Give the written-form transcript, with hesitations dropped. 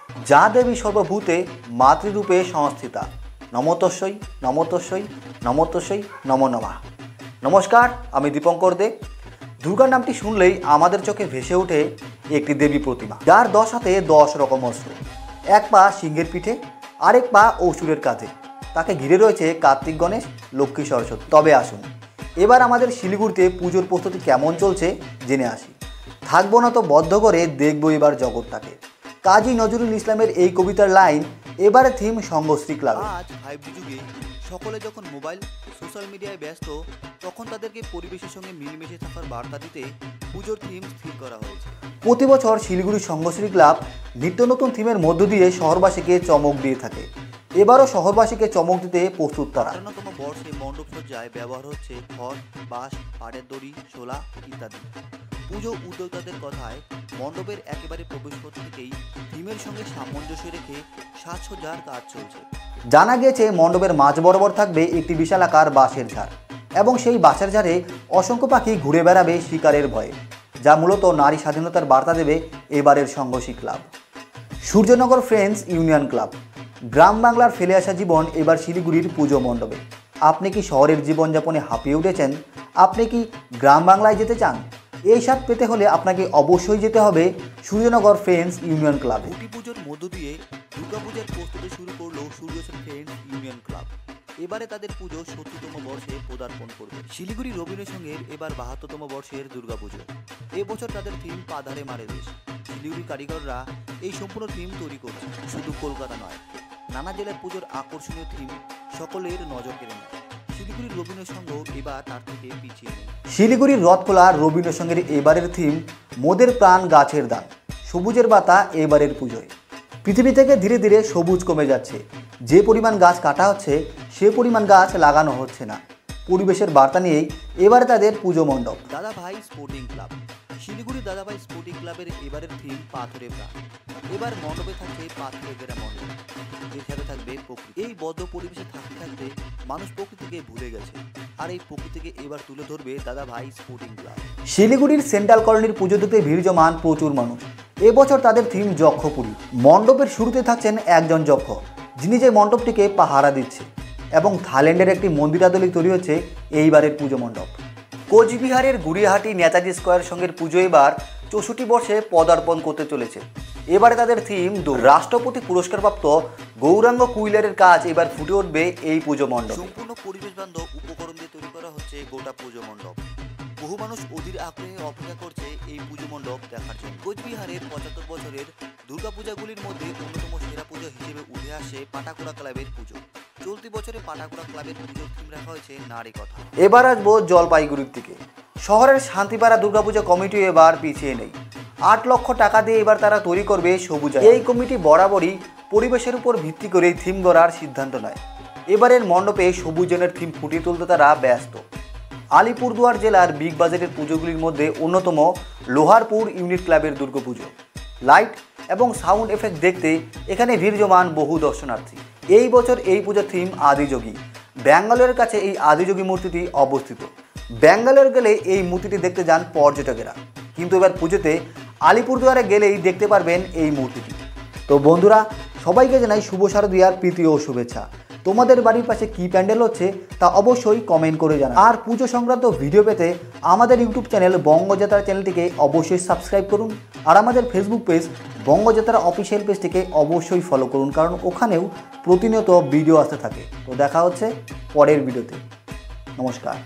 যা দেবী সর্বভূতে মাতৃরূপে সংস্থিতা নমতস্যই নমতস্যই নমতস্যই নমো নমঃ। নমস্কার, আমি দীপঙ্কর দে। দুর্গা নামটি শুনলেই আমাদের চোখে ভেসে ওঠে একটি দেবী প্রতিমা, যার 10 হাতে 10 রকম অস্ত্র, এক পা সিংহের পিঠে, আরেক পা অসুরের কাঁধে। তাকে ঘিরে রয়েছে কার্তিক, গণেশ, লক্ষ্মী, সরস্বতী। তবে আসুন এবার আমাদের শিলিগুড়িতে পুজোর প্রস্তুতি কেমন চলছে জেনে আসি। থাকবো না তো বদ্ধ করে দেখবো এবার জগৎটাকে। কাজী নজরুল ইসলামের এই কবিতার লাইন এবারে থিম সঙ্গশ্রী ক্লাব। আজ 5G যুগে সকলে যখন মোবাইল সোশ্যাল মিডিয়ায় ব্যস্ত, তখন তাদেরকে পরিবেশের সঙ্গে মিলেমিশে থাকার বার্তা দিতে পুজোর থিম স্থির করা হয়েছে। প্রতি বছর শিলিগুড়ি সঙ্গশ্রী ক্লাব নিত্য নতুন থিমের মধ্য দিয়ে শহরবাসীকে চমক দিয়ে থাকে। এবারও শহরবাসীকে চমক দিতে প্রস্তুত তারা। অন্যতম বর্ষে মণ্ডপ সজ্জায় ব্যবহার হচ্ছে খড়, বাঁশ, পাটের দড়ি, শোলা ইত্যাদি। পুজো উদ্যোক্তাদের কথায় মণ্ডপের একেবারে প্রবেশপথ থেকেই থিমের সঙ্গে সামঞ্জস্য রেখে সাজসজ্জার কাজ চলছে। জানা গিয়েছে মণ্ডপের মাঝ বরাবর থাকবে একটি বিশালাকার বাঁশের ঝাড়, এবং সেই বাঁশের ঝাড়ে অসংখ্য পাখি ঘুরে বেড়াবে শিকারের ভয়ে, যা মূলত নারী স্বাধীনতার বার্তা দেবে এবারের Sanghashri club. Suryanagar friends union club. গ্রাম বাংলার ফেলে আসা জীবন এবার শিলিগুড়ির পুজো মণ্ডপে। আপনি কি শহরের জীবনযাপনে হাঁপিয়ে উঠেছেন? আপনি কি গ্রাম বাংলায় যেতে চান? এই স্বাদ পেতে হলে আপনাকে অবশ্যই যেতে হবে সূর্যনগর ফ্রেন্ডস ইউনিয়ন ক্লাবে। খুঁটি পুজোর মধ্য দিয়ে দুর্গাপূজার প্রস্তুতি শুরু করলো সূর্যসেন ফ্রেন্ডস ইউনিয়ন ক্লাব। এবারে তাদের পুজো 70তম বর্ষে পদার্পণ করবে। শিলিগুড়ি রবীন্দ্র সংঘের এবার 72তম বর্ষের দুর্গাপুজো। এবছর তাদের থিম পা ধারে মারে দেশ। শিলিগুড়ি কারিগররা এই সম্পূর্ণ থিম তৈরি করছে। শুধু কলকাতা নয়, নানা জেলার পুজোর আকর্ষণীয় থিম সকলের নজর কেড়ে নেয়। শিলিগুড়ির রবীন্দ্র সংঘ এবার তার থেকে পিছিয়ে নেই। শিলিগুড়ির রথখোলা রবীন্দ্র সংঘের এবারের থিম মোদের প্রাণ গাছের দান, সবুজের বাতা এবারের পুজোয়। পৃথিবী থেকে ধীরে ধীরে সবুজ কমে যাচ্ছে। যে পরিমাণ গাছ কাটা হচ্ছে সে পরিমাণ গাছ লাগানো হচ্ছে না। পরিবেশের বার্তা নিয়েই এবারে তাদের পুজো মণ্ডপ। দাদাভাই স্পোর্টিং ক্লাব। শিলিগুড়ি দাদাভাই স্পোর্টিং ক্লাবের এবারের থিম পাথরে প্রাণ। এবার মণ্ডপে থাকবে পাথরে ঘেরা মণ্ডপ, যেখানে থাকবে প্রকৃতি। এই বদ্ধ পরিবেশে থাকতে থাকতে মানুষ প্রকৃতিকে ভুলে গেছে, আর এই প্রকৃতিকে এবার তুলে ধরবে দাদাভাই স্পোর্টিং ক্লাব। শিলিগুড়ির সেন্ট্রাল কলোনির পুজো দিতে ভিড় জমান প্রচুর মানুষ। এবছর তাদের থিম যক্ষপুরী। মণ্ডপের শুরুতে থাকছেন একজন যক্ষ, যিনি যে মণ্ডপটিকে পাহারা দিচ্ছে, এবং থাইল্যান্ডের একটি মন্দিরাদলি তৈরি হচ্ছে এইবারের পুজো মণ্ডপ। কোচবিহারের গুড়িয়াহাটি নেতাজি স্কোয়ার সঙ্গের পুজো এবার 64 বর্ষে পদার্পণ করতে চলেছে। এবারে তাদের থিম রাষ্ট্রপতি পুরস্কারপ্রাপ্ত গৌরাঙ্গ কুইলারের কাজ এবার ফুটে উঠবে এই পুজো মণ্ডপ। সম্পূর্ণ পরিবেশ বান্ধব উপকরণ দিয়ে তৈরি করা হচ্ছে গোটা পুজো মণ্ডপ। বহু মানুষ অধীর আগ্রহে অপেক্ষা করছে এই পুজো মণ্ডপ দেখার জন্য। কোচবিহারের 75 বছরের দুর্গাপূজাগুলির মধ্যে অন্যতম সেরা পুজো হিসেবে উঠে আসে পাটাকুড়া ক্লাবের পুজো। চলতি বছরে পাটাকুড়া ক্লাবের পুজোর থিম রাখা হয়েছে নারী কথা। এবার আসবো জলপাইগুড়ির দিকে। শহরের শান্তিপাড়া দুর্গাপূজা কমিটি এবার পিছিয়ে নেই। 8 লক্ষ টাকা দিয়ে এবার তারা তৈরি করবে সবুজ। এই কমিটি বরাবরই পরিবেশের উপর ভিত্তি করে থিম গড়ার সিদ্ধান্ত নেয়। এবারের মণ্ডপে সবুজনের থিম ফুটিয়ে তুলতে তারা ব্যস্ত। আলিপুরদুয়ার জেলার বিগ বাজেটের পুজোগুলির মধ্যে অন্যতম লোহারপুর ইউনিট ক্লাবের দুর্গাপুজো। লাইট এবং সাউন্ড এফেক্ট দেখতে এখানে ভিড় জমান বহু দর্শনার্থী। এই বছর এই পুজোর থিম আদিযোগী। ব্যাঙ্গালোরের কাছে এই আদিযোগী মূর্তিটি অবস্থিত। ব্যাঙ্গালোর গেলে এই মূর্তিটি দেখতে যান পর্যটকেরা, কিন্তু এবার পুজোতে আলিপুরদুয়ারে গেলেই দেখতে পারবেন এই মূর্তিটি। তো বন্ধুরা, সবাইকে জানাই শুভ শারদীয়ার প্রীতি ও শুভেচ্ছা। তোমাদের বাড়ির পাশে কি প্যান্ডেল হচ্ছে তা অবশ্যই কমেন্ট করে জানান। আর পুজো সংক্রান্ত ভিডিও পেতে আমাদের ইউটিউব চ্যানেল বঙ্গযাত্রা চ্যানেলটিকে অবশ্যই সাবস্ক্রাইব করুন, আর আমাদের ফেসবুক পেজ বঙ্গযাত্রা অফিসিয়াল পেজটিকে অবশ্যই ফলো করুন, কারণ ওখানেও প্রতিনিয়ত ভিডিও আসতে থাকে। তো দেখা হচ্ছে পরের ভিডিওতে। নমস্কার।